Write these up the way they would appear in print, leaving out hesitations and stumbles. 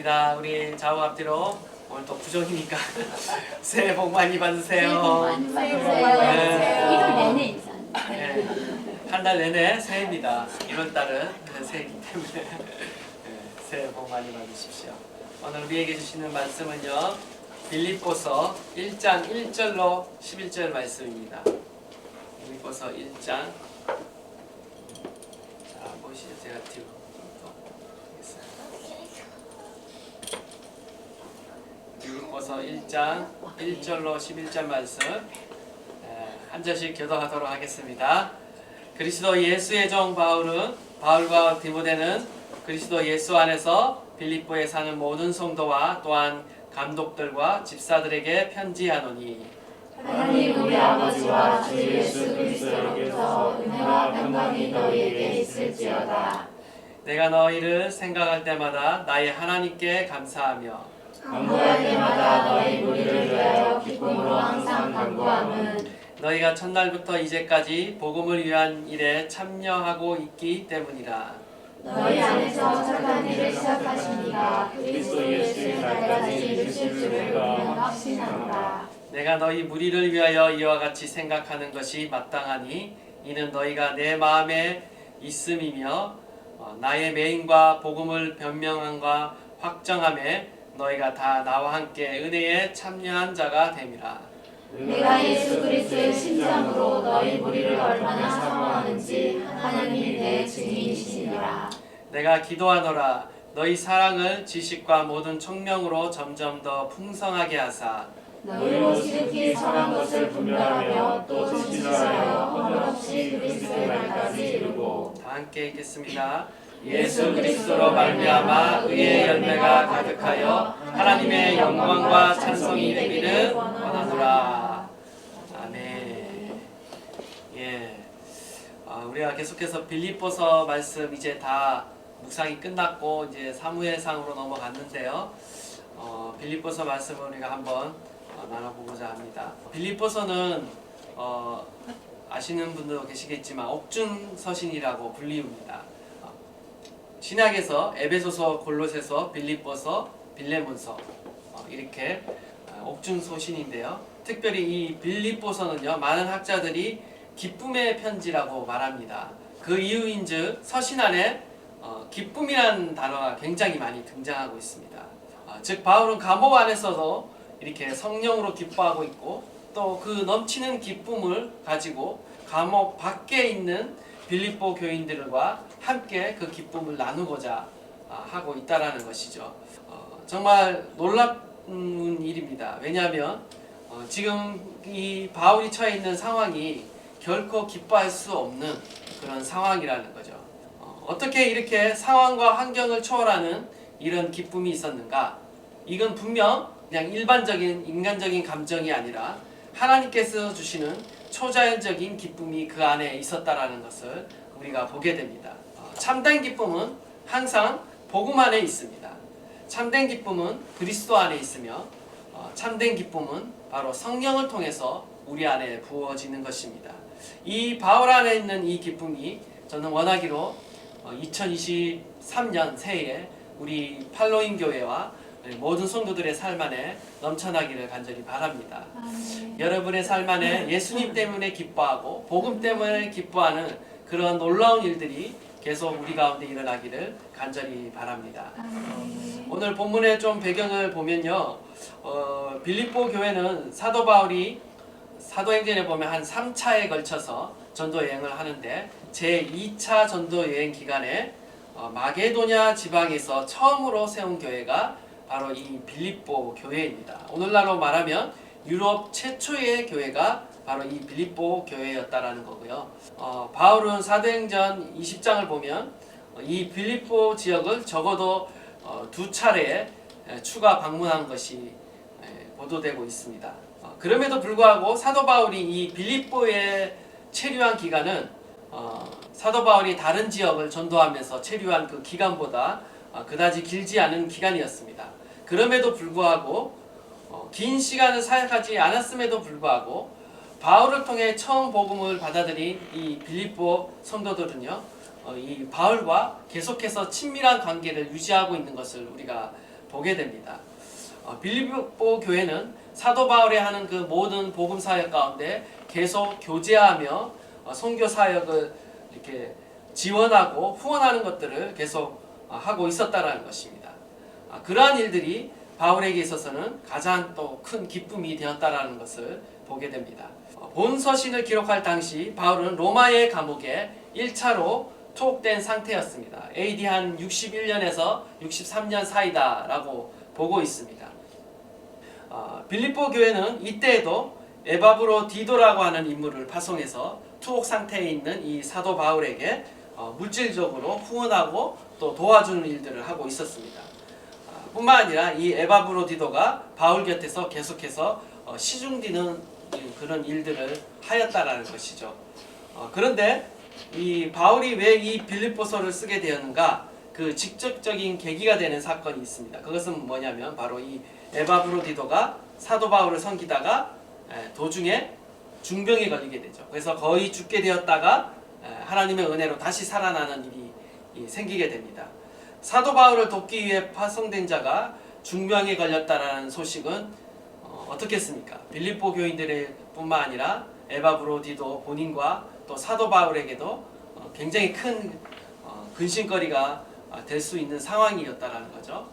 감사합니다. 우리 좌우 앞뒤로 오늘 또 부정이니까 새해 복 많이 받으세요. 새해 복 많이 받으세요. 네. 1월 내내 인사. 네. 한 달 내내 새해입니다. 1월 달은 새해이기 때문에 네. 새해 복 많이 받으십시오. 오늘 우리에게 주시는 말씀은요, 빌립보서 1장 1절로 11절 말씀입니다. 빌립보서 1장. 자, 보시죠. 제가 뒤로 빌립보서 1장 1절로 11절 말씀 한 절씩 교독하도록 하겠습니다. 그리스도 예수의 종 바울과 디모데는 그리스도 예수 안에서 빌립보에 사는 모든 성도와 또한 감독들과 집사들에게 편지하노니, 하나님 우리 아버지와 주 예수 그리스도로부터 은혜와 평강이 너희에게 있을지어다. 내가 너희를 생각할 때마다 나의 하나님께 감사하며 간구할 때마다 너희 무리를 위하여 기쁨으로 항상 간구함은 너희가 첫날부터 이제까지 복음을 위한 일에 참여하고 있기 때문이라. 너희 안에서 착한 일을 시작하시니가 그리스도 예수의 날까지 이루실 줄을 우리는 확신한다. 내가 너희 무리를 위하여 이와 같이 생각하는 것이 마땅하니 이는 너희가 내 마음에 있음이며 나의 매임과 복음을 변명함과 확정함에 너희가 다 나와 함께 은혜에 참여한 자가 됨이라. 내가 예수 그리스도의 심장으로 너희 무리를 얼마나 사모하는지 하나님이 내 증인이시니라. 내가 기도하노라. 너희 사랑을 지식과 모든 총명으로 점점 더 풍성하게 하사 너희로 지극히 선한 것을 분별하며 또 지시하여 허물없이 그리스도의 날까지 이루고 다 함께 읽겠습니다. 예수 그리스도로 말미암아 의의 열매가 가득하여 하나님의 영광과 찬송이 되기를 원하노라. 아멘. 예. 우리가 계속해서 빌립보서 말씀 이제 다 묵상이 끝났고 이제 사무엘상으로 넘어갔는데요. 빌립보서 말씀을 우리가 한번 나눠보고자 합니다. 빌립보서는 아시는 분도 계시겠지만 옥중서신이라고 불리웁니다. 신약에서 에베소서, 골로새서, 빌립보서, 빌레몬서 이렇게 옥중서신인데요. 특별히 이 빌립보서는요, 많은 학자들이 기쁨의 편지라고 말합니다. 그 이유인즉 서신 안에 기쁨이라는 단어가 굉장히 많이 등장하고 있습니다. 즉 바울은 감옥 안에서도 이렇게 성령으로 기뻐하고 있고 또 그 넘치는 기쁨을 가지고 감옥 밖에 있는 빌립보 교인들과 함께 그 기쁨을 나누고자 하고 있다라는 것이죠. 정말 놀라운 일입니다. 왜냐하면 지금 이 바울이 처해 있는 상황이 결코 기뻐할 수 없는 그런 상황이라는 거죠. 어떻게 이렇게 상황과 환경을 초월하는 이런 기쁨이 있었는가? 이건 분명 그냥 일반적인 인간적인 감정이 아니라 하나님께서 주시는 초자연적인 기쁨이 그 안에 있었다라는 것을 우리가 보게 됩니다. 참된 기쁨은 항상 복음 안에 있습니다. 참된 기쁨은 그리스도 안에 있으며 참된 기쁨은 바로 성령을 통해서 우리 안에 부어지는 것입니다. 이 바울 안에 있는 이 기쁨이 저는 원하기로 2023년 새해에 우리 팔로잉 교회와 모든 성도들의 삶 안에 넘쳐나기를 간절히 바랍니다. 여러분의 삶 안에 예수님 때문에 기뻐하고 복음 때문에 기뻐하는 그런 놀라운 일들이 계속 우리 가운데 일어나기를 간절히 바랍니다. 오늘 본문의 좀 배경을 보면요, 빌립보 교회는 사도 바울이 사도행전에 보면 한 3차에 걸쳐서 전도 여행을 하는데 제2차 전도 여행 기간에 마게도냐 지방에서 처음으로 세운 교회가 바로 이 빌립보 교회입니다. 오늘날로 말하면 유럽 최초의 교회가 바로 이 빌립보 교회였다라는 거고요. 바울은 사도행전 20장을 보면 이 빌립보 지역을 적어도 2차례 추가 방문한 것이 보도되고 있습니다. 그럼에도 불구하고 사도 바울이 이 빌립보에 체류한 기간은 사도 바울이 다른 지역을 전도하면서 체류한 그 기간보다 그다지 길지 않은 기간이었습니다. 그럼에도 불구하고 긴 시간을 사역하지 않았음에도 불구하고 바울을 통해 처음 복음을 받아들인 이 빌립보 성도들은요, 이 바울과 계속해서 친밀한 관계를 유지하고 있는 것을 우리가 보게 됩니다. 빌립보 교회는 사도 바울이 하는 그 모든 복음 사역 가운데 계속 교제하며 선교 사역을 이렇게 지원하고 후원하는 것들을 계속 하고 있었다라는 것입니다. 그러한 일들이 바울에게 있어서는 가장 또 큰 기쁨이 되었다라는 것을 보게 됩니다. 본 서신을 기록할 당시 바울은 로마의 감옥에 1차로 투옥된 상태였습니다. AD 한 61년에서 63년 사이다라고 보고 있습니다. 빌립보 교회는 이때에도 에바브로 디도라고 하는 인물을 파송해서 투옥 상태에 있는 이 사도 바울에게 물질적으로 후원하고 또 도와주는 일들을 하고 있었습니다. 뿐만 아니라 이 에바브로 디도가 바울 곁에서 계속해서 시중디는 그런 일들을 하였다라는 것이죠. 그런데 이 바울이 왜 이 빌립보서를 쓰게 되었는가? 그 직접적인 계기가 되는 사건이 있습니다. 그것은 뭐냐면 바로 이 에바브로 디도가 사도 바울을 섬기다가 도중에 중병에 걸리게 되죠. 그래서 거의 죽게 되었다가 하나님의 은혜로 다시 살아나는 일이 생기게 됩니다. 사도 바울을 돕기 위해 파송된 자가 중병에 걸렸다라는 소식은 어떻겠습니까? 빌립보 교인들의 뿐만 아니라 에바브로 디도 본인과 또 사도 바울에게도 굉장히 큰 근심거리가 될 수 있는 상황이었다라는 거죠.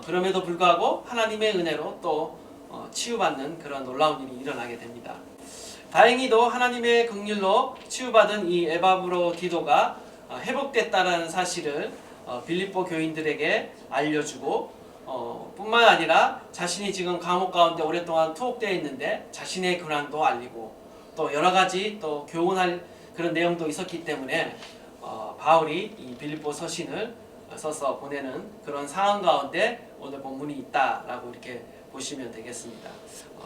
그럼에도 불구하고 하나님의 은혜로 또 치유받는 그런 놀라운 일이 일어나게 됩니다. 다행히도 하나님의 긍휼로 치유받은 이 에바브로 디도가 회복됐다라는 사실을 빌립보 교인들에게 알려주고 뿐만 아니라 자신이 지금 감옥 가운데 오랫동안 투옥되어 있는데 자신의 근황도 알리고 또 여러 가지 또 교훈할 그런 내용도 있었기 때문에 바울이 이 빌립보 서신을 써서 보내는 그런 상황 가운데 오늘 본문이 있다라고 이렇게 보시면 되겠습니다.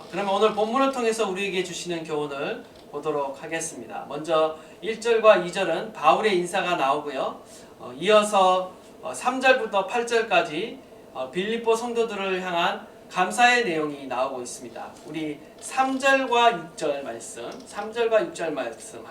그러면 오늘 본문을 통해서 우리에게 주시는 교훈을 보도록 하겠습니다. 먼저 1절과 2절은 바울의 인사가 나오고요. 이어서 3절부터 8절까지 빌립보 성도들을 향한 감사의 내용이 나오고 있습니다. 우리 3절과 6절 말씀, 3절과 6절 말씀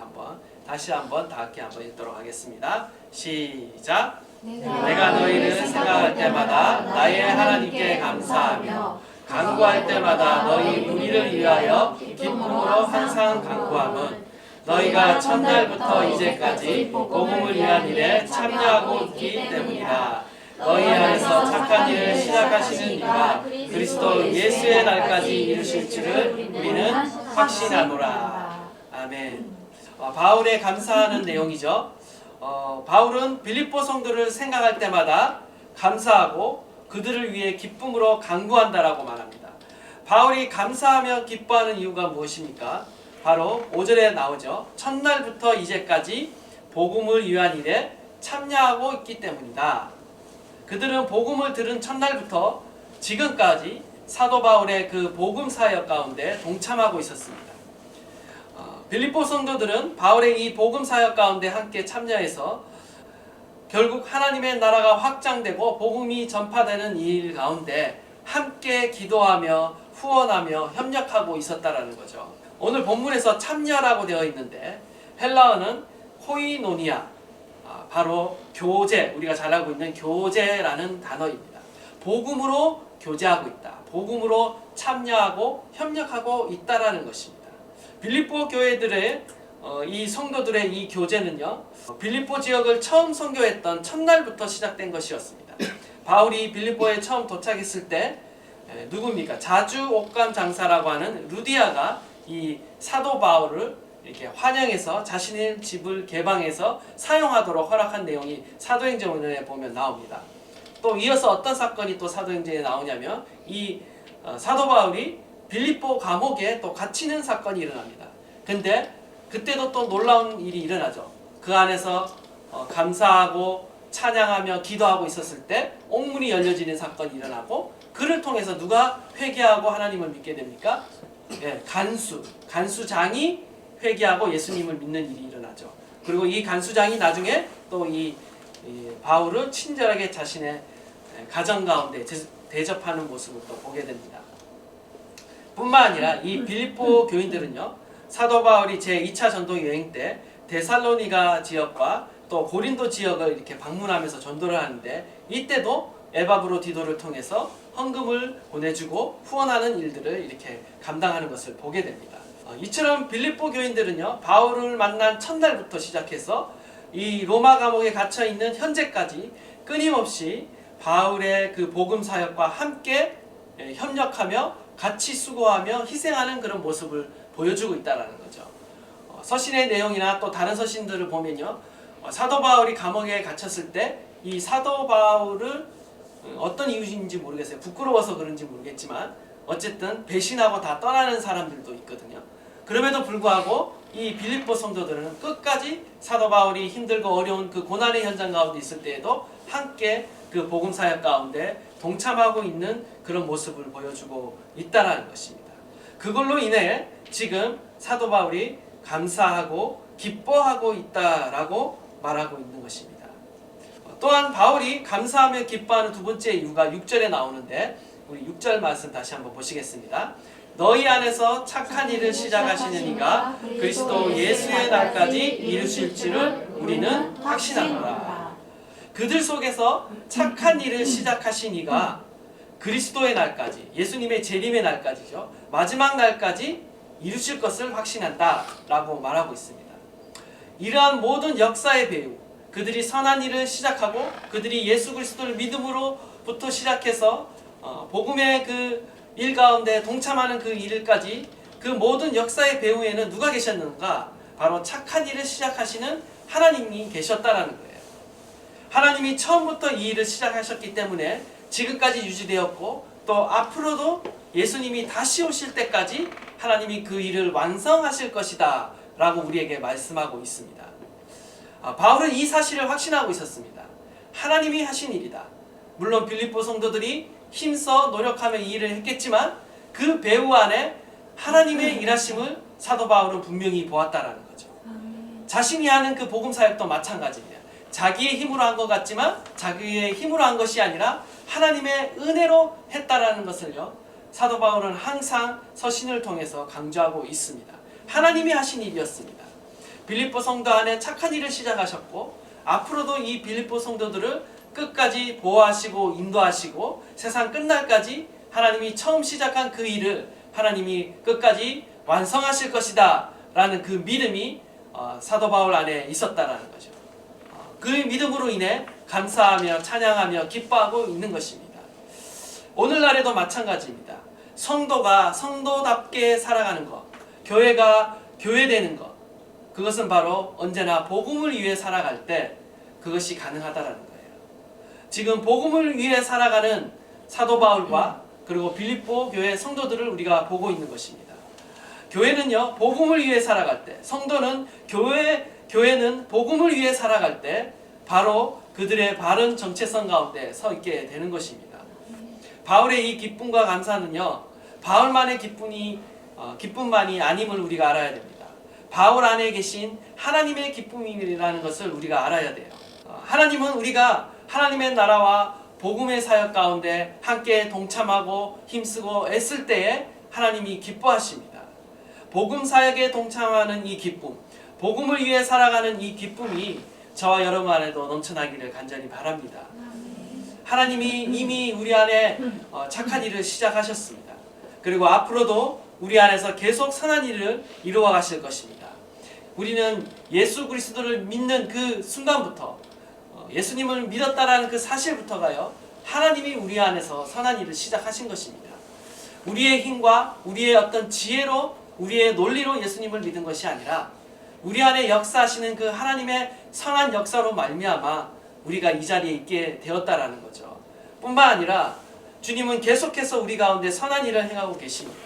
다시 한번 다 함께 한번 읽도록 하겠습니다. 시작. 내가 너희를 생각할 때마다 나의 하나님께 감사하며 간구할 때마다 너희 우리를 위하여 기쁨으로 항상 간구함은 너희가 첫날부터 이제까지 복음을 위한 일에 참여하고 있기 때문이다. 너희 안에서 착한 일을 시작하시는 이가 그리스도 예수의 날까지 이루실 줄을 우리는 확신하노라. 아멘. 바울의 감사하는 내용이죠. 바울은 빌립보 성도를 생각할 때마다 감사하고 그들을 위해 기쁨으로 간구한다라고 말합니다. 바울이 감사하며 기뻐하는 이유가 무엇입니까? 바로 5절에 나오죠. 첫날부터 이제까지 복음을 위한 일에 참여하고 있기 때문이다. 그들은 복음을 들은 첫날부터 지금까지 사도 바울의 그 복음 사역 가운데 동참하고 있었습니다. 빌립보 성도들은 바울의 이 복음 사역 가운데 함께 참여해서 결국 하나님의 나라가 확장되고 복음이 전파되는 일 가운데 함께 기도하며 후원하며 협력하고 있었다라는 거죠. 오늘 본문에서 참여라고 되어 있는데 헬라어는 코이노니아, 바로 교제, 우리가 잘 알고 있는 교제라는 단어입니다. 복음으로 교제하고 있다. 복음으로 참여하고 협력하고 있다라는 것입니다. 빌립보 교회들의 이 성도들의 이 교제는요, 빌립보 지역을 처음 선교했던 첫날부터 시작된 것이었습니다. 바울이 빌립보에 처음 도착했을 때 누굽니까? 자주 옷감 장사라고 하는 루디아가 이 사도 바울을 이렇게 환영해서 자신의 집을 개방해서 사용하도록 허락한 내용이 사도행전에 보면 나옵니다. 또 이어서 어떤 사건이 또 사도행전에 나오냐면 이 사도 바울이 빌립보 감옥에 또 갇히는 사건이 일어납니다. 근데 그때도 또 놀라운 일이 일어나죠. 그 안에서 감사하고 찬양하며 기도하고 있었을 때 옥문이 열려지는 사건이 일어나고 그를 통해서 누가 회개하고 하나님을 믿게 됩니까? 간수장이 회개하고 예수님을 믿는 일이 일어나죠. 그리고 이 간수장이 나중에 또 이 바울을 친절하게 자신의 가정 가운데 대접하는 모습을 또 보게 됩니다. 뿐만 아니라 이 빌립보 교인들은요, 사도 바울이 제2차 전도 여행 때 데살로니가 지역과 또 고린도 지역을 이렇게 방문하면서 전도를 하는데 이때도 에바브로디도를 통해서 헌금을 보내주고 후원하는 일들을 이렇게 감당하는 것을 보게 됩니다. 이처럼 빌립보 교인들은요, 바울을 만난 첫날부터 시작해서 이 로마 감옥에 갇혀 있는 현재까지 끊임없이 바울의 그 복음 사역과 함께 협력하며 같이 수고하며 희생하는 그런 모습을 보여주고 있다는 거죠. 서신의 내용이나 또 다른 서신들을 보면요, 사도 바울이 감옥에 갇혔을 때 이 사도 바울을 어떤 이유인지 모르겠어요. 부끄러워서 그런지 모르겠지만 어쨌든 배신하고 다 떠나는 사람들도 있거든요. 그럼에도 불구하고 이 빌립보 성도들은 끝까지 사도 바울이 힘들고 어려운 그 고난의 현장 가운데 있을 때에도 함께 그 복음 사역 가운데 동참하고 있는 그런 모습을 보여주고 있다는 것입니다. 그걸로 인해 지금 사도 바울이 감사하고 기뻐하고 있다라고 말하고 있는 것입니다. 또한 바울이 감사하며 기뻐하는 두 번째 이유가 6절에 나오는데 우리 6절 말씀 다시 한번 보시겠습니다. 너희 안에서 착한 일을 시작하시는 이가 그리스도 예수의 날까지 이루실 줄을 우리는 확신하노라. 그들 속에서 착한 일을 시작하신 이가 그리스도의 날까지, 예수님의 재림의 날까지죠, 마지막 날까지 이루실 것을 확신한다 라고 말하고 있습니다. 이러한 모든 역사의 배우, 그들이 선한 일을 시작하고 그들이 예수 그리스도를 믿음으로부터 시작해서 복음의 그 일 가운데 동참하는 그 일까지 그 모든 역사의 배후에는 누가 계셨는가? 바로 착한 일을 시작하시는 하나님이 계셨다라는 거예요. 하나님이 처음부터 이 일을 시작하셨기 때문에 지금까지 유지되었고 또 앞으로도 예수님이 다시 오실 때까지 하나님이 그 일을 완성하실 것이다 라고 우리에게 말씀하고 있습니다. 바울은 이 사실을 확신하고 있었습니다. 하나님이 하신 일이다. 물론 빌립보 성도들이 힘써 노력하며 이 일을 했겠지만 그 배후 안에 하나님의 일하심을 사도 바울은 분명히 보았다라는 거죠. 자신이 하는 그 복음 사역도 마찬가지입니다. 자기의 힘으로 한 것 같지만 자기의 힘으로 한 것이 아니라 하나님의 은혜로 했다라는 것을요, 사도 바울은 항상 서신을 통해서 강조하고 있습니다. 하나님이 하신 일이었습니다. 빌립보 성도 안에 착한 일을 시작하셨고 앞으로도 이 빌립보 성도들을 끝까지 보호하시고 인도하시고 세상 끝날까지 하나님이 처음 시작한 그 일을 하나님이 끝까지 완성하실 것이다 라는 그 믿음이 사도 바울 안에 있었다라는 거죠. 그 믿음으로 인해 감사하며 찬양하며 기뻐하고 있는 것입니다. 오늘날에도 마찬가지입니다. 성도가 성도답게 살아가는 것, 교회가 교회되는 것, 그것은 바로 언제나 복음을 위해 살아갈 때 그것이 가능하다라는 거예요. 지금 복음을 위해 살아가는 사도 바울과 그리고 빌립보 교회 성도들을 우리가 보고 있는 것입니다. 교회는요, 복음을 위해 살아갈 때, 성도는 교회는 복음을 위해 살아갈 때 바로 그들의 바른 정체성 가운데 서 있게 되는 것입니다. 바울의 이 기쁨과 감사는요, 바울만의 기쁨만이 아님을 우리가 알아야 됩니다. 바울 안에 계신 하나님의 기쁨이라는 것을 우리가 알아야 돼요. 하나님은 우리가 하나님의 나라와 복음의 사역 가운데 함께 동참하고 힘쓰고 애쓸 때에 하나님이 기뻐하십니다. 복음 사역에 동참하는 이 기쁨, 복음을 위해 살아가는 이 기쁨이 저와 여러분 안에도 넘쳐나기를 간절히 바랍니다. 하나님이 이미 우리 안에 착한 일을 시작하셨습니다. 그리고 앞으로도 우리 안에서 계속 선한 일을 이루어 가실 것입니다. 우리는 예수 그리스도를 믿는 그 순간부터 예수님을 믿었다라는 그 사실부터가요, 하나님이 우리 안에서 선한 일을 시작하신 것입니다. 우리의 힘과 우리의 어떤 지혜로 우리의 논리로 예수님을 믿은 것이 아니라 우리 안에 역사하시는 그 하나님의 선한 역사로 말미암아 우리가 이 자리에 있게 되었다라는 거죠. 뿐만 아니라 주님은 계속해서 우리 가운데 선한 일을 행하고 계십니다.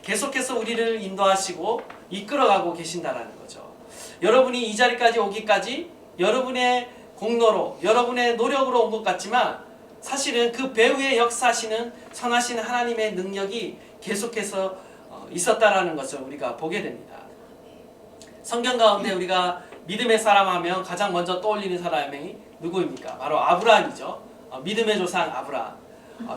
계속해서 우리를 인도하시고 이끌어가고 계신다라는 거죠. 여러분이 이 자리까지 오기까지 여러분의 공로로, 여러분의 노력으로 온 것 같지만 사실은 그 배후에 역사하시는 선하신 하나님의 능력이 계속해서 있었다라는 것을 우리가 보게 됩니다. 성경 가운데 우리가 믿음의 사람 하면 가장 먼저 떠올리는 사람이 누구입니까? 바로 아브라함이죠. 믿음의 조상 아브라함.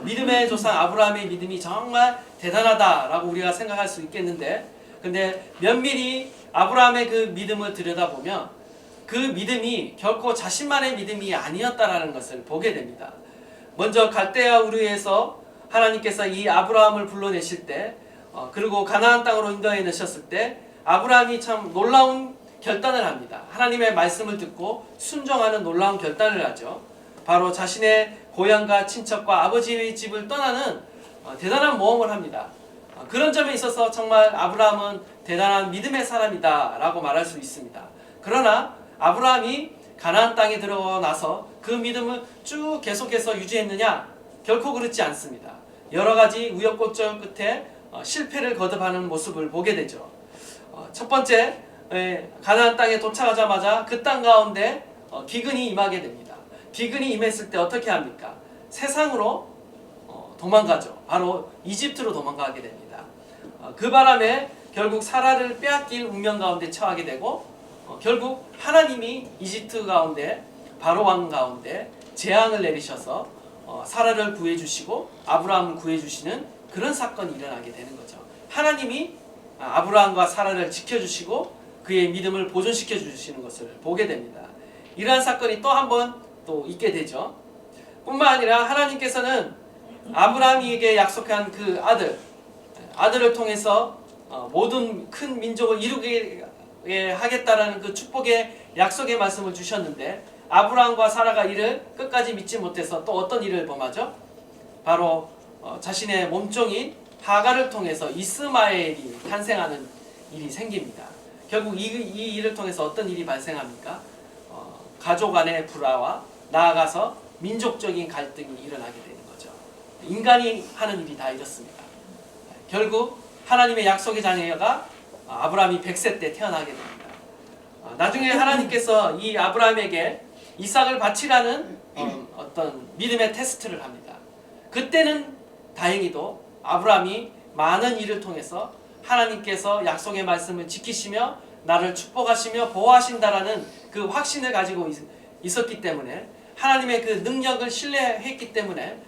믿음의 조상 아브라함의 믿음이 정말 대단하다라고 우리가 생각할 수 있겠는데, 근데 면밀히 아브라함의 그 믿음을 들여다보면 그 믿음이 결코 자신만의 믿음이 아니었다라는 것을 보게 됩니다. 먼저 갈대아 우르에서 하나님께서 이 아브라함을 불러내실 때, 그리고 가나안 땅으로 인도해 내셨을 때 아브라함이 참 놀라운 결단을 합니다. 하나님의 말씀을 듣고 순종하는 놀라운 결단을 하죠. 바로 자신의 고향과 친척과 아버지의 집을 떠나는 대단한 모험을 합니다. 그런 점에 있어서 정말 아브라함은 대단한 믿음의 사람이다 라고 말할 수 있습니다. 그러나 아브라함이 가나안 땅에 들어가 나서 그 믿음을 쭉 계속해서 유지했느냐? 결코 그렇지 않습니다. 여러 가지 우여곡절 끝에 실패를 거듭하는 모습을 보게 되죠. 첫 번째, 가나안 땅에 도착하자마자 그 땅 가운데 기근이 임하게 됩니다. 기근이 임했을 때 어떻게 합니까? 세상으로 도망가죠. 바로 이집트로 도망가게 됩니다. 그 바람에 결국 사라를 빼앗길 운명 가운데 처하게 되고, 결국 하나님이 이집트 가운데 바로 왕 가운데 재앙을 내리셔서 사라를 구해주시고 아브라함을 구해주시는 그런 사건이 일어나게 되는 거죠. 하나님이 아브라함과 사라를 지켜주시고 그의 믿음을 보존시켜 주시는 것을 보게 됩니다. 이러한 사건이 또 한 번 또 있게 되죠. 뿐만 아니라 하나님께서는 아브라함에게 약속한 그 아들을 통해서 모든 큰 민족을 이루게 하겠다라는 그 축복의 약속의 말씀을 주셨는데, 아브라함과 사라가 이를 끝까지 믿지 못해서 또 어떤 일을 범하죠? 바로 자신의 몸종인 하갈을 통해서 이스마엘이 탄생하는 일이 생깁니다. 결국 이 일을 통해서 어떤 일이 발생합니까? 가족 안의 불화와 나아가서 민족적인 갈등이 일어나게 되는 거죠. 인간이 하는 일이 다 이렇습니다. 결국 하나님의 약속의 자녀가 아브라함이 100세 때 태어나게 됩니다. 나중에 하나님께서 이 아브라함에게 이삭을 바치라는 어떤 믿음의 테스트를 합니다. 그때는 다행히도 아브라함이 많은 일을 통해서 하나님께서 약속의 말씀을 지키시며 나를 축복하시며 보호하신다라는 그 확신을 가지고 있었기 때문에, 하나님의 그 능력을 신뢰했기 때문에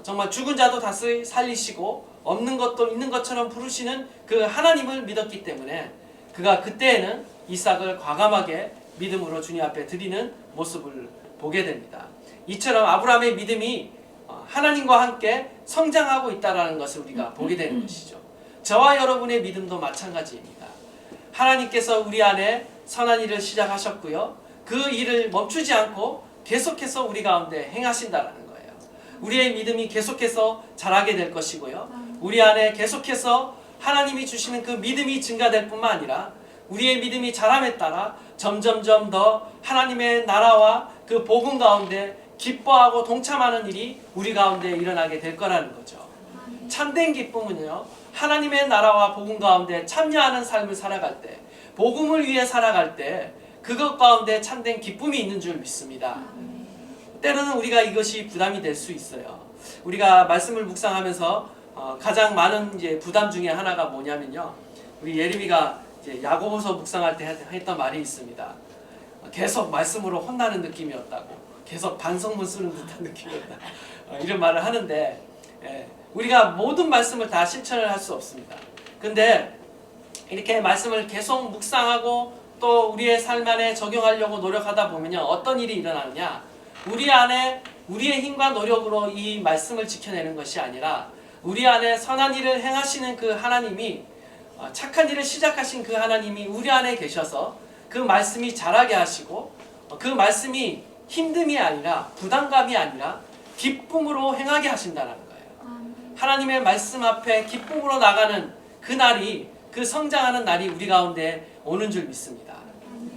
정말 죽은 자도 다시 살리시고 없는 것도 있는 것처럼 부르시는 그 하나님을 믿었기 때문에 그가 그때에는 이삭을 과감하게 믿음으로 주님 앞에 드리는 모습을 보게 됩니다. 이처럼 아브라함의 믿음이 하나님과 함께 성장하고 있다는 것을 우리가 보게 되는 것이죠. 저와 여러분의 믿음도 마찬가지입니다. 하나님께서 우리 안에 선한 일을 시작하셨고요, 그 일을 멈추지 않고 계속해서 우리 가운데 행하신다는 거예요. 우리의 믿음이 계속해서 자라게 될 것이고요, 우리 안에 계속해서 하나님이 주시는 그 믿음이 증가될 뿐만 아니라 우리의 믿음이 자람에 따라 점점점 더 하나님의 나라와 그 복음 가운데 기뻐하고 동참하는 일이 우리 가운데 일어나게 될 거라는 거죠. 참된 기쁨은요, 하나님의 나라와 복음 가운데 참여하는 삶을 살아갈 때, 복음을 위해 살아갈 때 그것 가운데 참된 기쁨이 있는 줄 믿습니다. 때로는 우리가 이것이 부담이 될 수 있어요. 우리가 말씀을 묵상하면서 가장 많은 이제 부담 중에 하나가 뭐냐면요, 우리 예림이가 이제 야고보서 묵상할 때 했던 말이 있습니다. 계속 말씀으로 혼나는 느낌이었다고, 계속 반성문 쓰는 듯한 느낌이었다, 이런 말을 하는데, 우리가 모든 말씀을 다 실천을 할 수 없습니다. 근데 이렇게 말씀을 계속 묵상하고 또 우리의 삶 안에 적용하려고 노력하다 보면요, 어떤 일이 일어나느냐, 우리 안에 우리의 힘과 노력으로 이 말씀을 지켜내는 것이 아니라 우리 안에 선한 일을 행하시는 그 하나님이, 착한 일을 시작하신 그 하나님이 우리 안에 계셔서 그 말씀이 자라게 하시고, 그 말씀이 힘듦이 아니라 부담감이 아니라 기쁨으로 행하게 하신다는 거예요. 하나님의 말씀 앞에 기쁨으로 나가는 그 날이, 그 성장하는 날이 우리 가운데 오는 줄 믿습니다.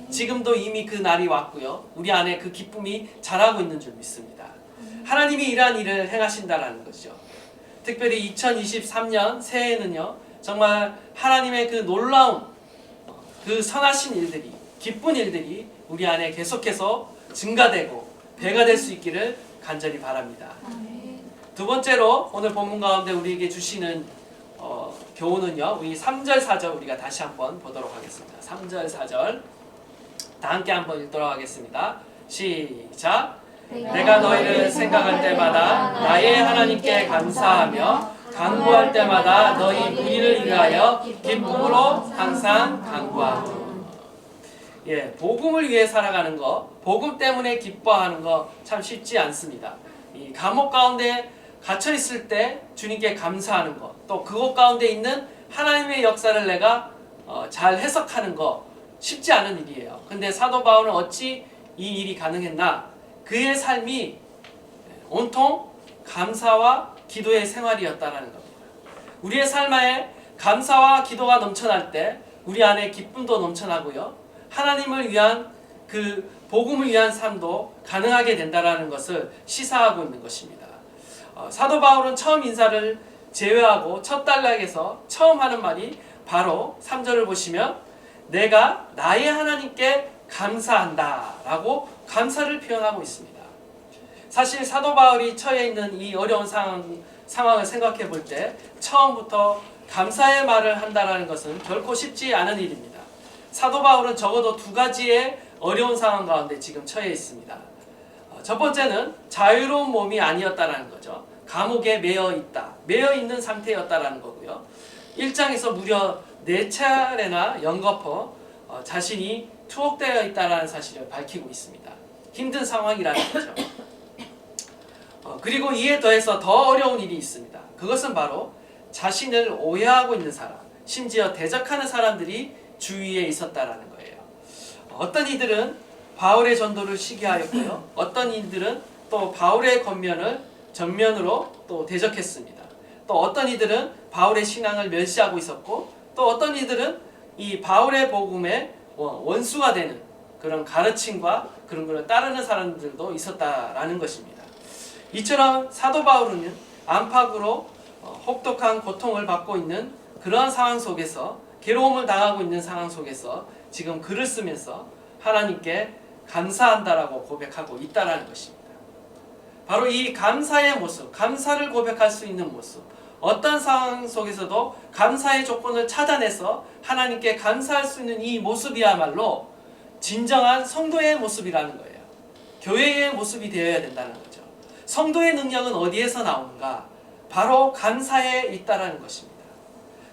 지금도 이미 그 날이 왔고요, 우리 안에 그 기쁨이 자라고 있는 줄 믿습니다. 하나님이 이러한 일을 행하신다는 것이죠. 특별히 2023년 새해에는요, 정말 하나님의 그 놀라운 그 선하신 일들이, 기쁜 일들이 우리 안에 계속해서 증가되고 배가 될 수 있기를 간절히 바랍니다. 두 번째로 오늘 본문 가운데 우리에게 주시는 교훈은요, 우리 3절 4절 우리가 다시 한번 보도록 하겠습니다. 3절 4절 다 함께 한번 읽도록 하겠습니다. 시작. 내가 너희를 생각할 때마다 나의 하나님께 감사하며 간구할 때마다 너희 무리를 위하여 기쁨으로 항상 간구하고. 복음을 위해 살아가는 거, 복음 때문에 기뻐하는 거 참 쉽지 않습니다. 이 감옥 가운데 갇혀 있을 때 주님께 감사하는 것, 또 그곳 가운데 있는 하나님의 역사를 내가 잘 해석하는 거 쉽지 않은 일이에요. 근데 사도 바울은 어찌 이 일이 가능했나? 그의 삶이 온통 감사와 기도의 생활이었다라는 겁니다. 우리의 삶에 감사와 기도가 넘쳐날 때 우리 안에 기쁨도 넘쳐나고요. 하나님을 위한 그 복음을 위한 삶도 가능하게 된다라는 것을 시사하고 있는 것입니다. 사도 바울은 처음 인사를 제외하고 첫 단락에서 처음 하는 말이 바로 3절을 보시면 내가 나의 하나님께 감사한다 라고 감사를 표현하고 있습니다. 사실 사도 바울이 처해 있는 이 어려운 상황을 생각해 볼 때 처음부터 감사의 말을 한다는 것은 결코 쉽지 않은 일입니다. 사도 바울은 적어도 두 가지의 어려운 상황 가운데 지금 처해 있습니다. 첫 번째는 자유로운 몸이 아니었다라는 거죠. 감옥에 매여 있는 상태였다라는 거고요. 1장에서 무려 4차례나 연거푸 자신이 투옥되어 있다라는 사실을 밝히고 있습니다. 힘든 상황이라는 거죠. 그리고 이에 더해서 더 어려운 일이 있습니다. 그것은 바로 자신을 오해하고 있는 사람, 심지어 대적하는 사람들이 주위에 있었다라는 거예요. 어떤 이들은 바울의 전도를 시기하였고요. 어떤 이들은 또 바울의 권면을 전면으로 또 대적했습니다. 또 어떤 이들은 바울의 신앙을 멸시하고 있었고, 또 어떤 이들은 이 바울의 복음의 원수가 되는 그런 가르침과 그런 걸 따르는 사람들도 있었다라는 것입니다. 이처럼 사도 바울은 안팎으로 혹독한 고통을 받고 있는 그러한 상황 속에서, 괴로움을 당하고 있는 상황 속에서 지금 글을 쓰면서 하나님께 감사한다라고 고백하고 있다라는 것입니다. 바로 이 감사의 모습, 감사를 고백할 수 있는 모습, 어떤 상황 속에서도 감사의 조건을 찾아내서 하나님께 감사할 수 있는 이 모습이야말로 진정한 성도의 모습이라는 거예요. 교회의 모습이 되어야 된다는 거죠. 성도의 능력은 어디에서 나오는가? 바로 감사에 있다라는 것입니다.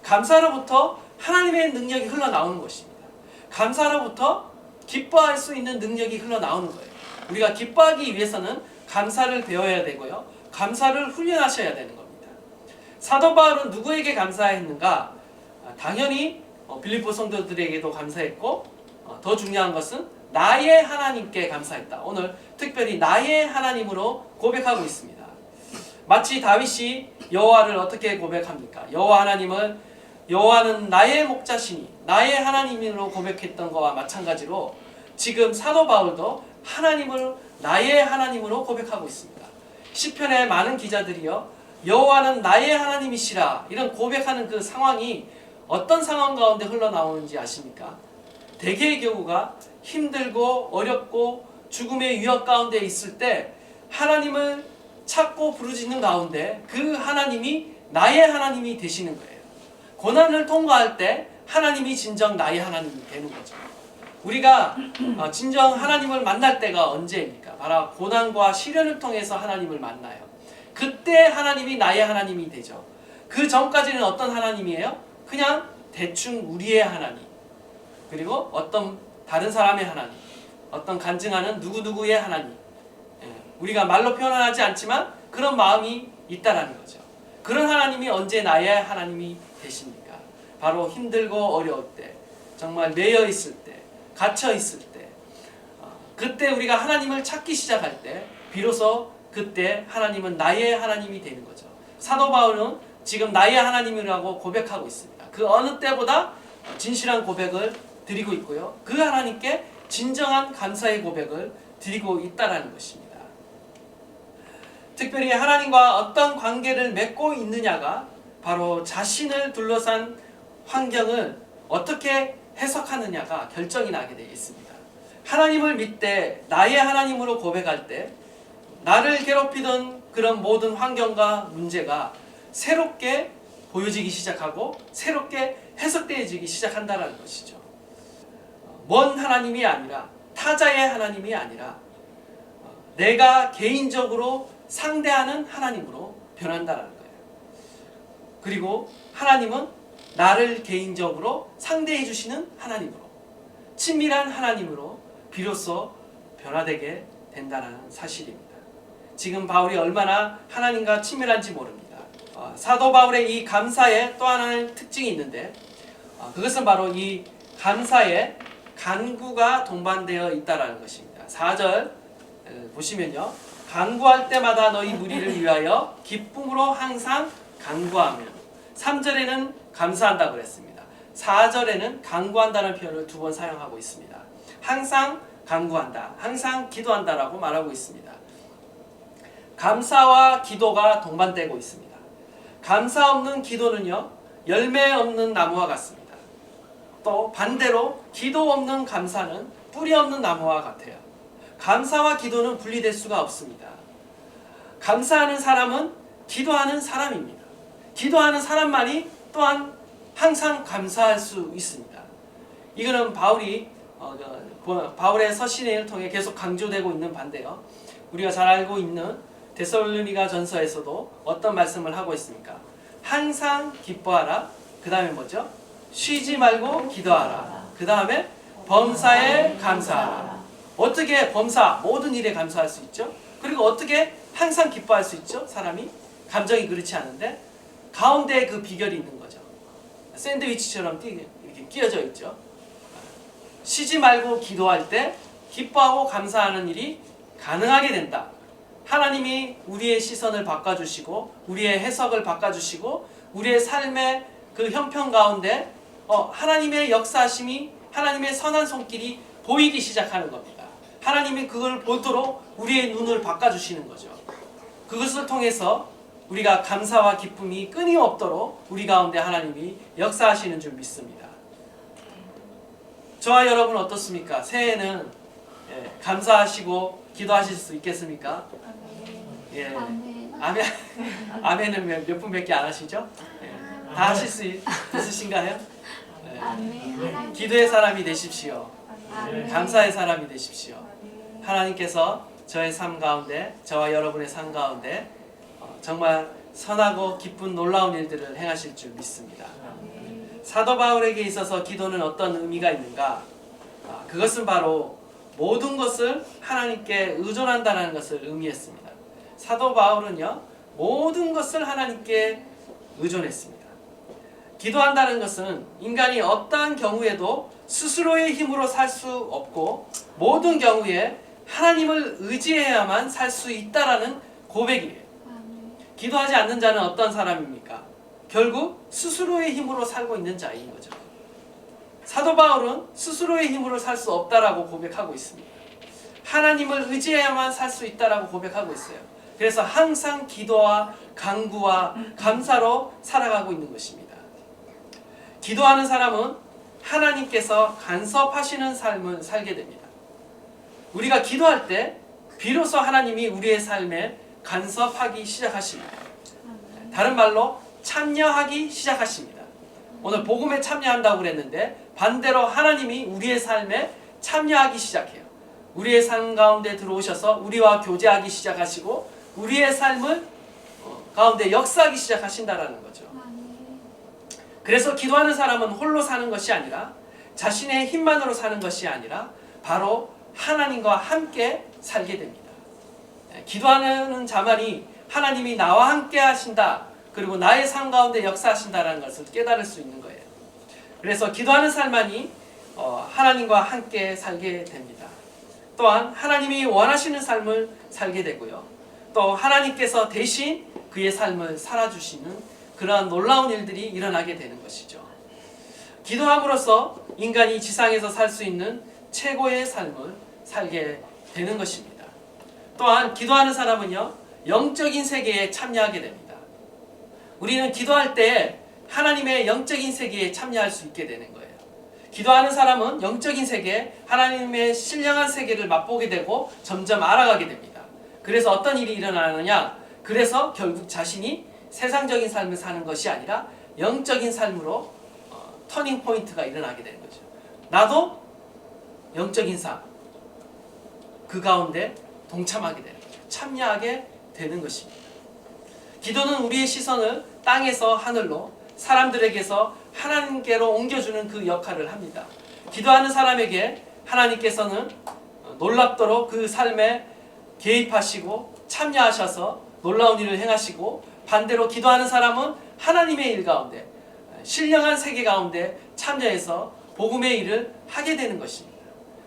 감사로부터 하나님의 능력이 흘러나오는 것입니다. 감사로부터 기뻐할 수 있는 능력이 흘러나오는 거예요. 우리가 기뻐하기 위해서는 감사를 배워야 되고요. 감사를 훈련하셔야 되는 겁니다. 사도 바울은 누구에게 감사했는가? 당연히 빌립보 성도들에게도 감사했고, 더 중요한 것은 나의 하나님께 감사했다. 오늘 특별히 나의 하나님으로 고백하고 있습니다. 마치 다윗이 여호와를 어떻게 고백합니까? 여호와는 나의 목자시니 나의 하나님으로 고백했던 것과 마찬가지로 지금 사도 바울도 하나님을 나의 하나님으로 고백하고 있습니다. 시편의 많은 기자들이요, 여호와는 나의 하나님이시라 이런 고백하는 그 상황이 어떤 상황 가운데 흘러나오는지 아십니까? 대개의 경우가 힘들고 어렵고 죽음의 위협 가운데 있을 때 하나님을 찾고 부르짖는 가운데 그 하나님이 나의 하나님이 되시는 거예요. 고난을 통과할 때 하나님이 진정 나의 하나님이 되는 거죠. 우리가 진정 하나님을 만날 때가 언제입니까? 바로 고난과 시련을 통해서 하나님을 만나요. 그때 하나님이 나의 하나님이 되죠. 그 전까지는 어떤 하나님이에요? 그냥 대충 우리의 하나님, 그리고 어떤 다른 사람의 하나님, 어떤 간증하는 누구누구의 하나님, 우리가 말로 표현하지 않지만 그런 마음이 있다라는 거죠. 그런 하나님이 언제 나의 하나님이 되십니까? 바로 힘들고 어려울 때, 정말 매여 있을 때, 갇혀 있을 때, 그때 우리가 하나님을 찾기 시작할 때 비로소 그때 하나님은 나의 하나님이 되는 거죠. 사도 바울은 지금 나의 하나님이라고 고백하고 있습니다. 그 어느 때보다 진실한 고백을 드리고 있고요. 그 하나님께 진정한 감사의 고백을 드리고 있다라는 것입니다. 특별히 하나님과 어떤 관계를 맺고 있느냐가 바로 자신을 둘러싼 환경을 어떻게 해석하느냐가 결정이 나게 되겠습니다. 하나님을 믿되 나의 하나님으로 고백할 때 나를 괴롭히던 그런 모든 환경과 문제가 새롭게 보여지기 시작하고 새롭게 해석되어지기 시작한다는 것이죠. 먼 하나님이 아니라, 타자의 하나님이 아니라 내가 개인적으로 상대하는 하나님으로 변한다는 거예요. 그리고 하나님은 나를 개인적으로 상대해 주시는 하나님으로, 친밀한 하나님으로 비로소 변화되게 된다는 사실입니다. 지금 바울이 얼마나 하나님과 친밀한지 모릅니다. 사도 바울의 이 감사에 또 하나의 특징이 있는데 그것은 바로 이 감사에 간구가 동반되어 있다라는 것입니다. 4절 보시면요. 간구할 때마다 너희 무리를 위하여 기쁨으로 항상 간구하며 3절에는 감사한다고 그랬습니다. 4절에는 간구한다는 표현을 2번 사용하고 있습니다. 항상 간구한다, 항상 기도한다라고 말하고 있습니다. 감사와 기도가 동반되고 있습니다. 감사 없는 기도는요, 열매 없는 나무와 같습니다. 또 반대로 기도 없는 감사는 뿌리 없는 나무와 같아요. 감사와 기도는 분리될 수가 없습니다. 감사하는 사람은 기도하는 사람입니다. 기도하는 사람만이 또한 항상 감사할 수 있습니다. 이거는 바울의 서신을 통해 계속 강조되고 있는 바인데요. 우리가 잘 알고 있는 데살로니가 전서에서도 어떤 말씀을 하고 있습니까? 항상 기뻐하라. 그 다음에 뭐죠? 쉬지 말고 기도하라. 그 다음에 범사에 감사하라. 어떻게 범사, 모든 일에 감사할 수 있죠? 그리고 어떻게 항상 기뻐할 수 있죠? 사람이 감정이 그렇지 않은데 가운데에 그 비결이 있는 거죠. 샌드위치처럼 이렇게 끼어져 있죠. 쉬지 말고 기도할 때 기뻐하고 감사하는 일이 가능하게 된다. 하나님이 우리의 시선을 바꿔주시고 우리의 해석을 바꿔주시고 우리의 삶의 그 형편 가운데 하나님의 역사하심이, 하나님의 선한 손길이 보이기 시작하는 겁니다. 하나님이 그걸 보도록 우리의 눈을 바꿔주시는 거죠. 그것을 통해서 우리가 감사와 기쁨이 끊임없도록 우리 가운데 하나님이 역사하시는 줄 믿습니다. 저와 여러분 어떻습니까? 새해에는 감사하시고 기도하실 수 있겠습니까? 예. 아멘. 아멘은 몇 분밖에 안 하시죠? 예. 다 하실 수 있으신가요? 예. 기도의 사람이 되십시오. 감사의 사람이 되십시오. 하나님께서 저의 삶 가운데, 저와 여러분의 삶 가운데 정말 선하고 기쁜 놀라운 일들을 행하실 줄 믿습니다. 사도 바울에게 있어서 기도는 어떤 의미가 있는가? 그것은 바로 모든 것을 하나님께 의존한다는 것을 의미했습니다. 사도 바울은요, 모든 것을 하나님께 의존했습니다. 기도한다는 것은 인간이 어떠한 경우에도 스스로의 힘으로 살 수 없고 모든 경우에 하나님을 의지해야만 살 수 있다라는 고백이에요. 기도하지 않는 자는 어떤 사람입니까? 결국 스스로의 힘으로 살고 있는 자인 거죠. 사도 바울은 스스로의 힘으로 살 수 없다라고 고백하고 있습니다. 하나님을 의지해야만 살 수 있다라고 고백하고 있어요. 그래서 항상 기도와 간구와 감사로 살아가고 있는 것입니다. 기도하는 사람은 하나님께서 간섭하시는 삶을 살게 됩니다. 우리가 기도할 때 비로소 하나님이 우리의 삶에 간섭하기 시작하십니다. 다른 말로 참여하기 시작하십니다. 오늘 복음에 참여한다고 그랬는데 반대로 하나님이 우리의 삶에 참여하기 시작해요. 우리의 삶 가운데 들어오셔서 우리와 교제하기 시작하시고 우리의 삶을 가운데 역사하기 시작하신다라는 거죠. 그래서 기도하는 사람은 홀로 사는 것이 아니라 자신의 힘만으로 사는 것이 아니라 바로 하나님과 함께 살게 됩니다. 기도하는 자만이 하나님이 나와 함께 하신다, 그리고 나의 삶 가운데 역사하신다는 것을 깨달을 수 있는 거예요. 그래서 기도하는 삶만이 하나님과 함께 살게 됩니다. 또한 하나님이 원하시는 삶을 살게 되고요. 또 하나님께서 대신 그의 삶을 살아주시는 그러한 놀라운 일들이 일어나게 되는 것이죠. 기도함으로써 인간이 지상에서 살 수 있는 최고의 삶을 살게 되는 것입니다. 또한 기도하는 사람은요, 영적인 세계에 참여하게 됩니다. 우리는 기도할 때 하나님의 영적인 세계에 참여할 수 있게 되는 거예요. 기도하는 사람은 영적인 세계, 하나님의 신령한 세계를 맛보게 되고 점점 알아가게 됩니다. 그래서 어떤 일이 일어나느냐? 그래서 결국 자신이 세상적인 삶을 사는 것이 아니라 영적인 삶으로 터닝 포인트가 일어나게 되는 거죠. 나도 영적인 삶, 그 가운데 동참하게 되는 거죠. 참여하게 되는 것입니다. 기도는 우리의 시선을 땅에서 하늘로, 사람들에게서 하나님께로 옮겨주는 그 역할을 합니다. 기도하는 사람에게 하나님께서는 놀랍도록 그 삶에 개입하시고 참여하셔서 놀라운 일을 행하시고, 반대로 기도하는 사람은 하나님의 일 가운데, 신령한 세계 가운데 참여해서 복음의 일을 하게 되는 것입니다.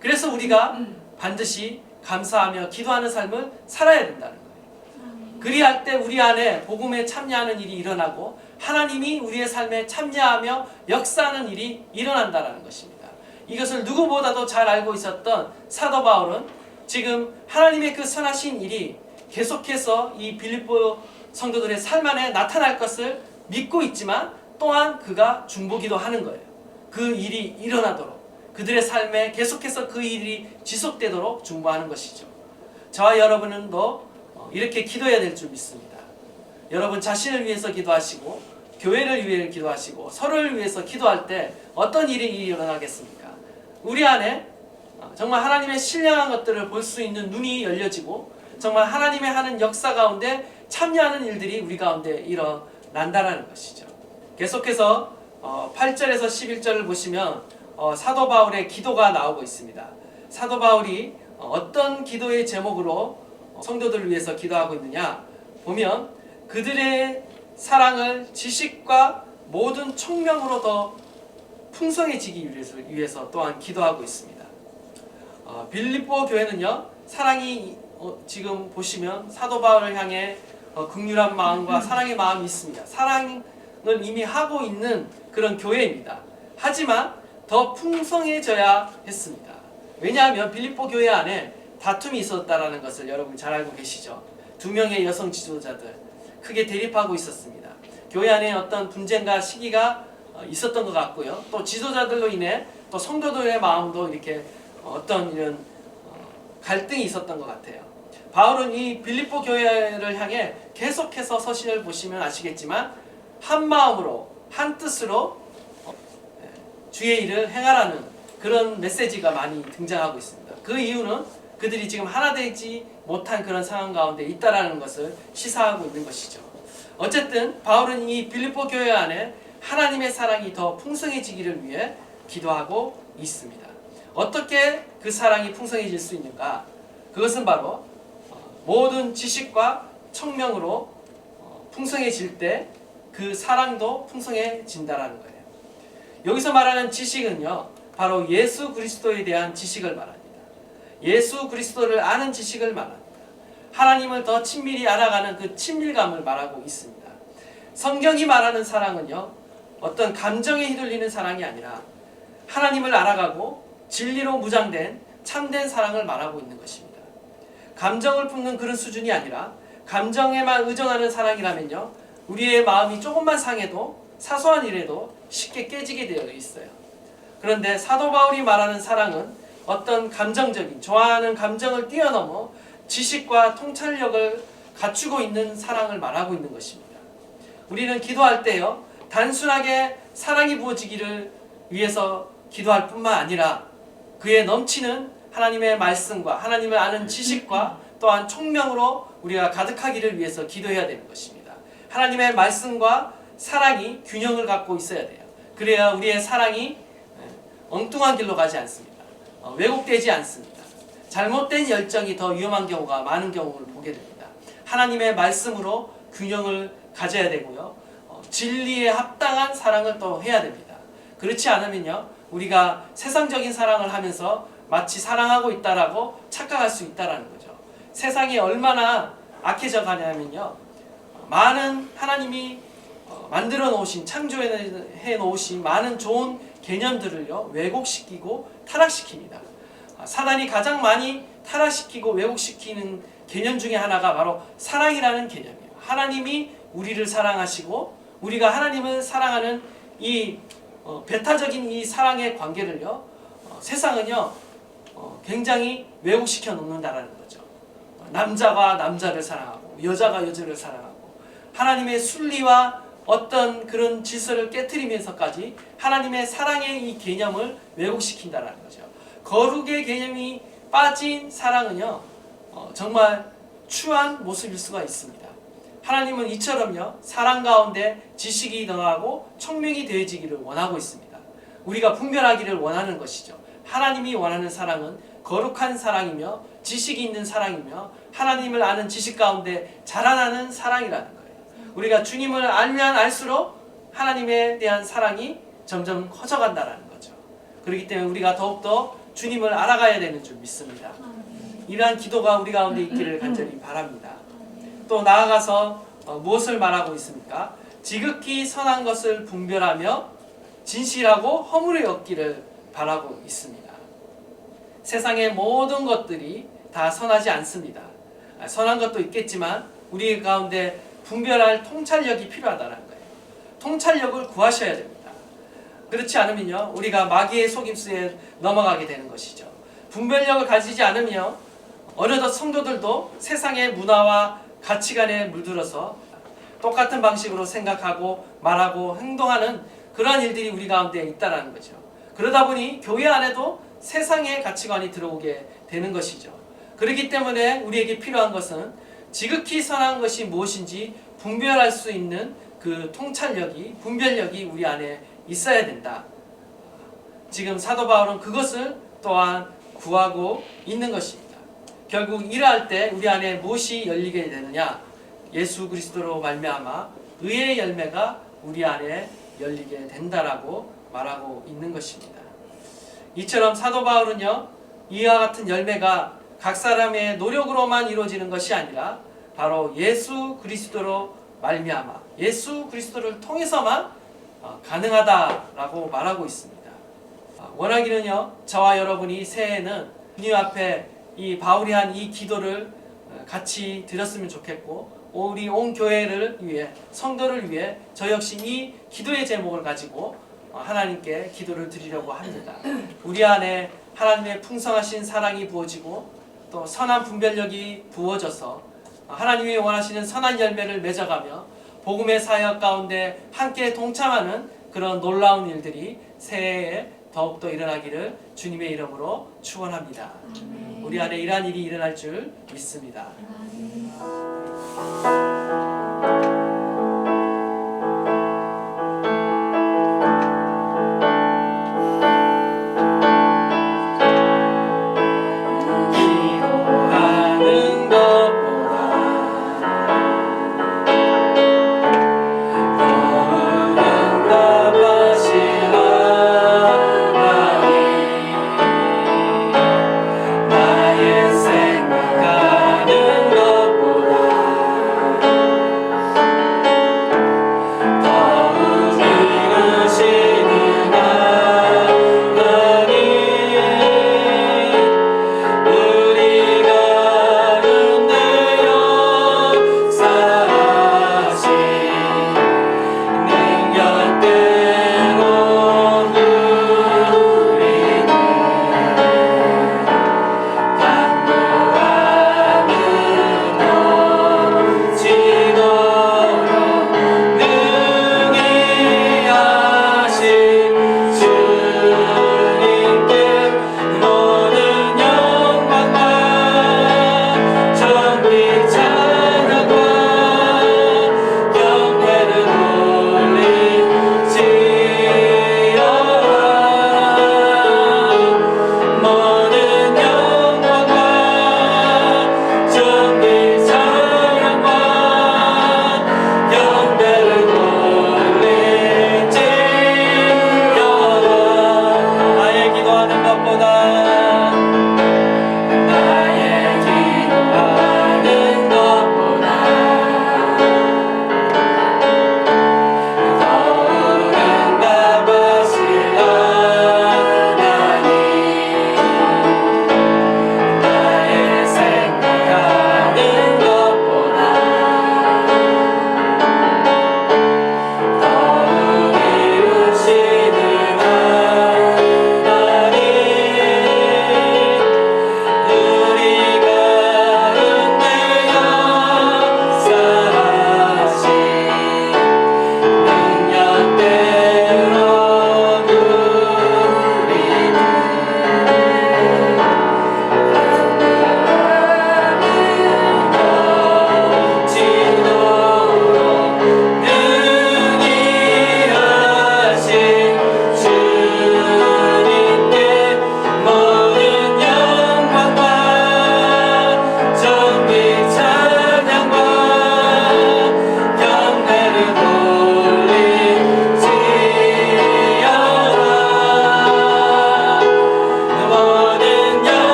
그래서 우리가 반드시 감사하며 기도하는 삶을 살아야 된다는 거예요. 그리할 때 우리 안에 복음에 참여하는 일이 일어나고 하나님이 우리의 삶에 참여하며 역사하는 일이 일어난다는 것입니다. 이것을 누구보다도 잘 알고 있었던 사도 바울은 지금 하나님의 그 선하신 일이 계속해서 이 빌립보 성도들의 삶 안에 나타날 것을 믿고 있지만 또한 그가 중보기도 하는 거예요. 그 일이 일어나도록, 그들의 삶에 계속해서 그 일이 지속되도록 중보하는 것이죠. 저와 여러분도 이렇게 기도해야 될 줄 믿습니다. 여러분 자신을 위해서 기도하시고 교회를 위해 기도하시고 서로를 위해서 기도할 때 어떤 일이 일어나겠습니까? 우리 안에 정말 하나님의 신령한 것들을 볼 수 있는 눈이 열려지고 정말 하나님의 하는 역사 가운데 참여하는 일들이 우리 가운데 일어난다는 것이죠. 계속해서 8절에서 11절을 보시면 사도 바울의 기도가 나오고 있습니다. 사도 바울이 어떤 기도의 제목으로 성도들을 위해서 기도하고 있느냐 보면, 그들의 사랑을 지식과 모든 총명으로 더 풍성해지기 위해서 또한 기도하고 있습니다. 빌립보 교회는요, 사랑이 지금 보시면 사도 바울을 향해 긍휼한 마음과 사랑의 마음이 있습니다. 사랑을 이미 하고 있는 그런 교회입니다. 하지만 더 풍성해져야 했습니다. 왜냐하면 빌립보 교회 안에 다툼이 있었다는 것을 여러분 잘 알고 계시죠. 2명의 여성 지도자들 크게 대립하고 있었습니다. 교회 안에 어떤 분쟁과 시기가 있었던 것 같고요. 또 지도자들로 인해 또 성도들의 마음도 이렇게 어떤 이런 갈등이 있었던 것 같아요. 바울은 이 빌립보 교회를 향해 계속해서 서신을 보시면 아시겠지만 한 마음으로 한 뜻으로 주의 일을 행하라는 그런 메시지가 많이 등장하고 있습니다. 그 이유는 그들이 지금 하나 되지 못한 그런 상황 가운데 있다라는 것을 시사하고 있는 것이죠. 어쨌든 바울은 이 빌립보 교회 안에 하나님의 사랑이 더 풍성해지기를 위해 기도하고 있습니다. 어떻게 그 사랑이 풍성해질 수 있는가? 그것은 바로 모든 지식과 청명으로 풍성해질 때 그 사랑도 풍성해진다라는 거예요. 여기서 말하는 지식은요, 바로 예수 그리스도에 대한 지식을 말합니다. 예수 그리스도를 아는 지식을 말합니다. 하나님을 더 친밀히 알아가는 그 친밀감을 말하고 있습니다. 성경이 말하는 사랑은요, 어떤 감정에 휘둘리는 사랑이 아니라 하나님을 알아가고 진리로 무장된 참된 사랑을 말하고 있는 것입니다. 감정을 품는 그런 수준이 아니라 감정에만 의존하는 사랑이라면요, 우리의 마음이 조금만 상해도 사소한 일에도 쉽게 깨지게 되어 있어요. 그런데 사도 바울이 말하는 사랑은 어떤 감정적인, 좋아하는 감정을 뛰어넘어 지식과 통찰력을 갖추고 있는 사랑을 말하고 있는 것입니다. 우리는 기도할 때요, 단순하게 사랑이 부어지기를 위해서 기도할 뿐만 아니라 그에 넘치는 하나님의 말씀과 하나님을 아는 지식과 또한 총명으로 우리가 가득하기를 위해서 기도해야 되는 것입니다. 하나님의 말씀과 사랑이 균형을 갖고 있어야 돼요. 그래야 우리의 사랑이 엉뚱한 길로 가지 않습니다. 왜곡되지 않습니다. 잘못된 열정이 더 위험한 경우가 많은 경우를 보게 됩니다. 하나님의 말씀으로 균형을 가져야 되고요. 진리에 합당한 사랑을 또 해야 됩니다. 그렇지 않으면요, 우리가 세상적인 사랑을 하면서 마치 사랑하고 있다라고 착각할 수 있다라는 거죠. 세상이 얼마나 악해져 가냐면요, 많은 하나님이 만들어 놓으신, 창조해 놓으신 많은 좋은 개념들을요, 왜곡시키고 타락시킵니다. 사단이 가장 많이 타락시키고 왜곡시키는 개념 중에 하나가 바로 사랑이라는 개념이에요. 하나님이 우리를 사랑하시고 우리가 하나님을 사랑하는 이 배타적인 이 사랑의 관계를요, 세상은요 굉장히 왜곡시켜 놓는다라는 거죠. 남자가 남자를 사랑하고 여자가 여자를 사랑하고 하나님의 순리와 어떤 그런 질서를 깨트리면서까지 하나님의 사랑의 이 개념을 왜곡시킨다라는 거죠. 거룩의 개념이 빠진 사랑은요, 정말 추한 모습일 수가 있습니다. 하나님은 이처럼요, 사랑 가운데 지식이 더하고 총명이 되어지기를 원하고 있습니다. 우리가 분별하기를 원하는 것이죠. 하나님이 원하는 사랑은 거룩한 사랑이며 지식이 있는 사랑이며 하나님을 아는 지식 가운데 자라나는 사랑이라는 거예요. 우리가 주님을 알면 알수록 하나님에 대한 사랑이 점점 커져간다는 거죠. 그렇기 때문에 우리가 더욱더 주님을 알아가야 되는 줄 믿습니다. 이러한 기도가 우리 가운데 있기를 간절히 바랍니다. 또 나아가서 무엇을 말하고 있습니까? 지극히 선한 것을 분별하며 진실하고 허물이 없기를 바라고 있습니다. 세상의 모든 것들이 다 선하지 않습니다. 선한 것도 있겠지만 우리 가운데 분별할 통찰력이 필요하다는 거예요. 통찰력을 구하셔야 됩니다. 그렇지 않으면요, 우리가 마귀의 속임수에 넘어가게 되는 것이죠. 분별력을 가지지 않으면 어느덧 성도들도 세상의 문화와 가치관에 물들어서 똑같은 방식으로 생각하고 말하고 행동하는 그러한 일들이 우리 가운데 있다는 거죠. 그러다 보니 교회 안에도 세상의 가치관이 들어오게 되는 것이죠. 그렇기 때문에 우리에게 필요한 것은 지극히 선한 것이 무엇인지 분별할 수 있는 그 통찰력이, 분별력이 우리 안에 있어야 된다. 지금 사도 바울은 그것을 또한 구하고 있는 것입니다. 결국 일할 때 우리 안에 무엇이 열리게 되느냐? 예수 그리스도로 말미암아 의의 열매가 우리 안에 열리게 된다라고 말하고 있는 것입니다. 이처럼 사도 바울은요, 이와 같은 열매가 각 사람의 노력으로만 이루어지는 것이 아니라 바로 예수 그리스도로 말미암아 예수 그리스도를 통해서만 가능하다라고 말하고 있습니다. 원하기는요, 저와 여러분이 새해에는 주님 앞에 이 바울이 한 이 기도를 같이 드렸으면 좋겠고, 우리 온 교회를 위해, 성도를 위해 저 역시 이 기도의 제목을 가지고 하나님께 기도를 드리려고 합니다. 우리 안에 하나님의 풍성하신 사랑이 부어지고 또 선한 분별력이 부어져서 하나님이 원하시는 선한 열매를 맺어가며 복음의 사역 가운데 함께 동참하는 그런 놀라운 일들이 새해에 더욱더 일어나기를 주님의 이름으로 축원합니다. 우리 안에 이러한 일이 일어날 줄 믿습니다. 기도하는 것보다 더 응답하신 하나님, 나의 생각하는 것보다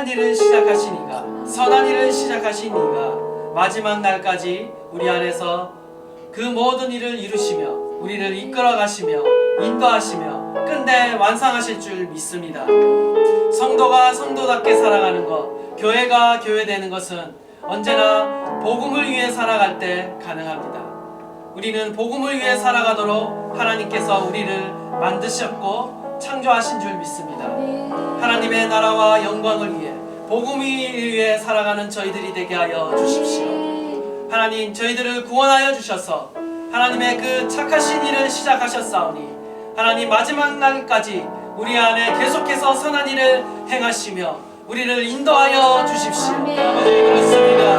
착한 일을 시작하시니가 선한 일을 시작하시니가 마지막 날까지 우리 안에서 그 모든 일을 이루시며 우리를 이끌어 가시며 인도하시며 끝내 완성하실 줄 믿습니다. 성도가 성도답게 살아가는 것, 교회가 교회되는 것은 언제나 복음을 위해 살아갈 때 가능합니다. 우리는 복음을 위해 살아가도록 하나님께서 우리를 만드셨고 창조하신 줄 믿습니다. 하나님의 나라와 영광을 위해 복음을 위해 살아가는 저희들이 되게 하여 주십시오. 하나님, 저희들을 구원하여 주셔서 하나님의 그 착하신 일을 시작하셨사오니 하나님 마지막 날까지 우리 안에 계속해서 선한 일을 행하시며 우리를 인도하여 주십시오. 아버지, 그렇습니다.